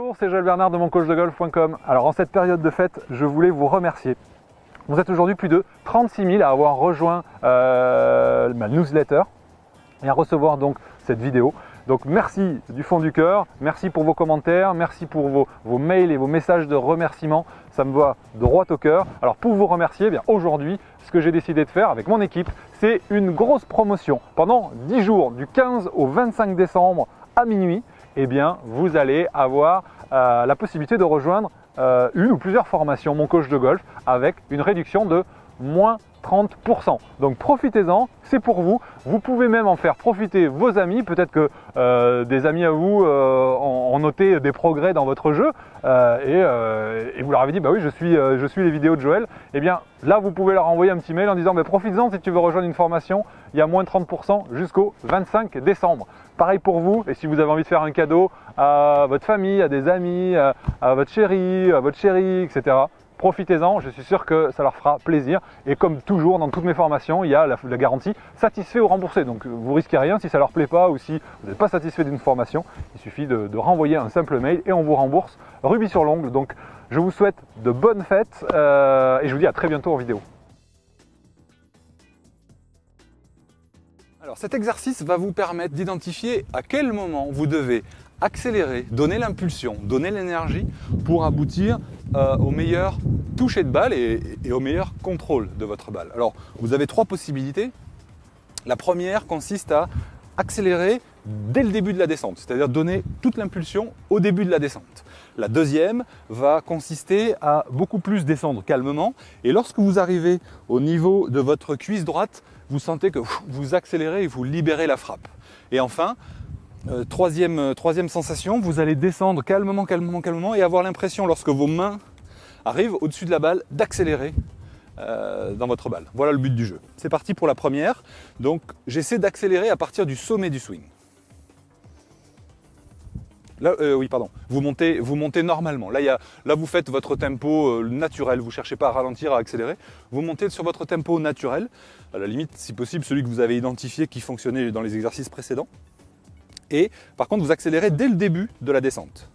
Bonjour, c'est Joël Bernard de moncoachdegolf.com. Alors en cette période de fête, je voulais vous remercier. Vous êtes aujourd'hui plus de 36 000 à avoir rejoint ma newsletter et à recevoir donc cette vidéo. Donc merci du fond du cœur, merci pour vos commentaires, merci pour vos mails et vos messages de remerciement. Ça me va droit au cœur. Alors pour vous remercier, eh bien aujourd'hui, ce que j'ai décidé de faire avec mon équipe, c'est une grosse promotion. Pendant 10 jours, du 15 au 25 décembre à minuit, eh bien, vous allez avoir la possibilité de rejoindre une ou plusieurs formations Mon Coach de Golf avec une réduction de moins 30%. Donc profitez-en, c'est pour vous. Vous pouvez même en faire profiter vos amis. Peut-être que des amis à vous ont noté des progrès dans votre jeu et vous leur avez dit bah oui, je suis les vidéos de Joël. Et bien là, vous pouvez leur envoyer un petit mail en disant bah, profites-en si tu veux rejoindre une formation. Il y a moins de 30% jusqu'au 25 décembre. Pareil pour vous, et si vous avez envie de faire un cadeau à votre famille, à des amis, à votre chérie, à votre chéri, etc. Profitez-en, je suis sûr que ça leur fera plaisir. Et comme toujours dans toutes mes formations, il y a la garantie satisfait ou remboursé. Donc vous risquez rien si ça leur plaît pas ou si vous n'êtes pas satisfait d'une formation. Il suffit de renvoyer un simple mail et on vous rembourse rubis sur l'ongle. Donc je vous souhaite de bonnes fêtes et je vous dis à très bientôt en vidéo. Alors cet exercice va vous permettre d'identifier à quel moment vous devez accélérer, donner l'impulsion, donner l'énergie pour aboutir au meilleur toucher de balle et au meilleur contrôle de votre balle. Alors vous avez trois possibilités. La première consiste à accélérer dès le début de la descente, c'est-à-dire donner toute l'impulsion au début de la descente. La deuxième va consister à beaucoup plus descendre calmement et lorsque vous arrivez au niveau de votre cuisse droite, vous sentez que vous accélérez et vous libérez la frappe. Et enfin, troisième sensation, vous allez descendre calmement et avoir l'impression, lorsque vos mains arrivent au-dessus de la balle, d'accélérer dans votre balle. Voilà le but du jeu. C'est parti pour la première. Donc j'essaie d'accélérer à partir du sommet du swing. Là, vous montez normalement. Là, vous faites votre tempo naturel, vous ne cherchez pas à ralentir, à accélérer. Vous montez sur votre tempo naturel, à la limite, si possible, celui que vous avez identifié qui fonctionnait dans les exercices précédents. Et par contre, vous accélérez dès le début de la descente.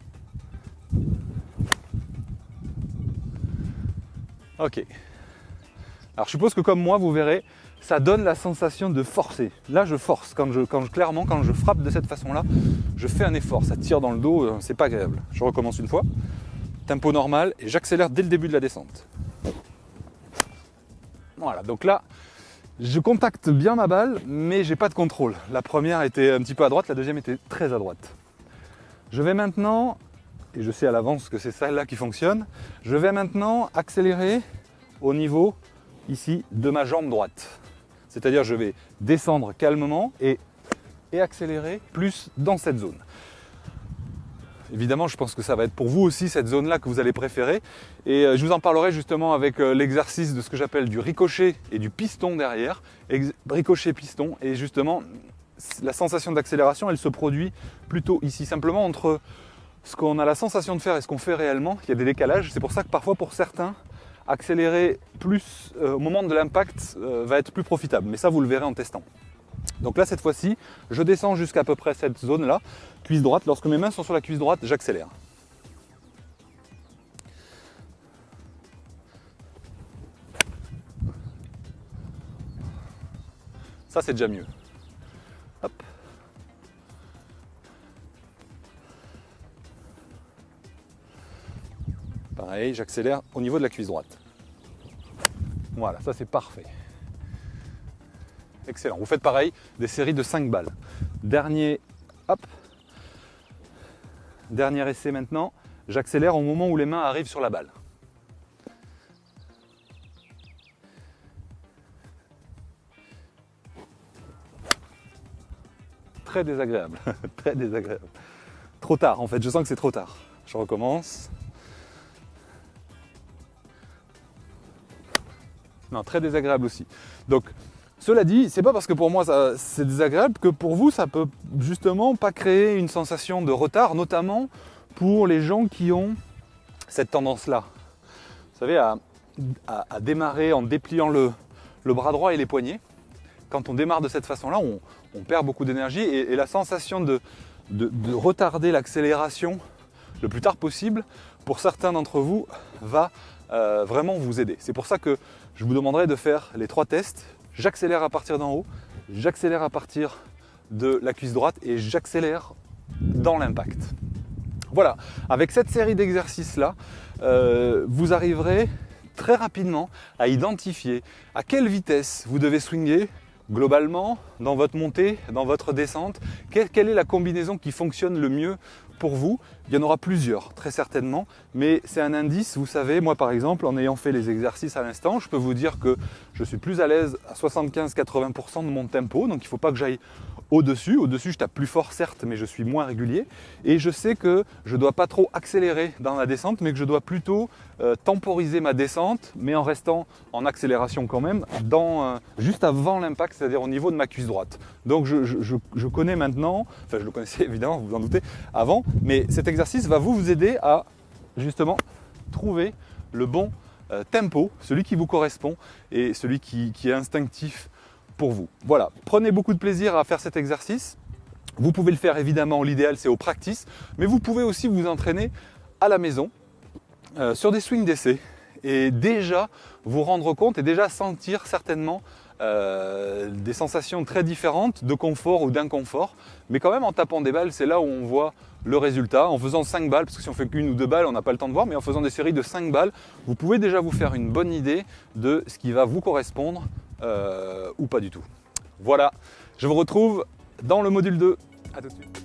Ok. Alors je suppose que comme moi, vous verrez, ça donne la sensation de forcer. Là, je force. Quand je frappe de cette façon-là, je fais un effort. Ça tire dans le dos, c'est pas agréable. Je recommence une fois. Tempo normal et j'accélère dès le début de la descente. Voilà, donc là, je contacte bien ma balle, mais j'ai pas de contrôle. La première était un petit peu à droite, la deuxième était très à droite. Je vais maintenant, et je sais à l'avance que c'est celle-là qui fonctionne, je vais maintenant accélérer au niveau ici de ma jambe droite. C'est-à-dire je vais descendre calmement et accélérer plus dans cette zone. Évidemment, je pense que ça va être pour vous aussi cette zone-là que vous allez préférer. Et je vous en parlerai justement avec l'exercice de ce que j'appelle du ricochet et du piston derrière. Ricochet-piston. Et justement, la sensation d'accélération, elle se produit plutôt ici. Simplement entre ce qu'on a la sensation de faire et ce qu'on fait réellement, il y a des décalages. C'est pour ça que parfois pour certains, accélérer plus au moment de l'impact va être plus profitable. Mais ça, vous le verrez en testant. Donc là, cette fois-ci, je descends jusqu'à peu près cette zone-là, cuisse droite. Lorsque mes mains sont sur la cuisse droite, j'accélère. Ça, c'est déjà mieux. Hop. Pareil, j'accélère au niveau de la cuisse droite. Voilà, ça c'est parfait. Excellent. Vous faites pareil, des séries de 5 balles. Dernier essai maintenant. J'accélère au moment où les mains arrivent sur la balle. Très désagréable. Très désagréable. Trop tard en fait, je sens que c'est trop tard. Je recommence. Non, très désagréable aussi. Donc, cela dit, c'est pas parce que pour moi c'est désagréable que pour vous ça peut justement pas créer une sensation de retard, notamment pour les gens qui ont cette tendance-là. Vous savez, à démarrer en dépliant le bras droit et les poignets. Quand on démarre de cette façon-là, on perd beaucoup d'énergie et la sensation de retarder l'accélération le plus tard possible, pour certains d'entre vous, va vraiment vous aider. C'est pour ça que je vous demanderai de faire les 3 tests. J'accélère à partir d'en haut, j'accélère à partir de la cuisse droite et j'accélère dans l'impact. Voilà, avec cette série d'exercices-là, vous arriverez très rapidement à identifier à quelle vitesse vous devez swinger globalement dans votre montée, dans votre descente. Quelle est la combinaison qui fonctionne le mieux pour vous? Il y en aura plusieurs, très certainement, mais c'est un indice. Vous savez, moi par exemple, en ayant fait les exercices à l'instant, je peux vous dire que je suis plus à l'aise à 75-80% de mon tempo, donc il ne faut pas que j'aille au-dessus. Au-dessus, je tape plus fort, certes, mais je suis moins régulier. Et je sais que je ne dois pas trop accélérer dans la descente, mais que je dois plutôt temporiser ma descente, mais en restant en accélération quand même, juste avant l'impact, c'est-à-dire au niveau de ma cuisse droite. Donc je connais maintenant, enfin je le connaissais évidemment, vous vous en doutez, avant, mais cet exercice va vous aider à justement trouver le bon tempo, celui qui vous correspond et celui qui est instinctif pour vous. Voilà, prenez beaucoup de plaisir à faire cet exercice. Vous pouvez le faire évidemment, l'idéal c'est au practice, mais vous pouvez aussi vous entraîner à la maison sur des swings d'essai et déjà vous rendre compte et déjà sentir certainement des sensations très différentes de confort ou d'inconfort, mais quand même en tapant des balles, c'est là où on voit le résultat. En faisant 5 balles, parce que si on fait qu'une ou 2 balles, on n'a pas le temps de voir, mais en faisant des séries de 5 balles, vous pouvez déjà vous faire une bonne idée de ce qui va vous correspondre ou pas du tout. Voilà, je vous retrouve dans le module 2. À tout de suite.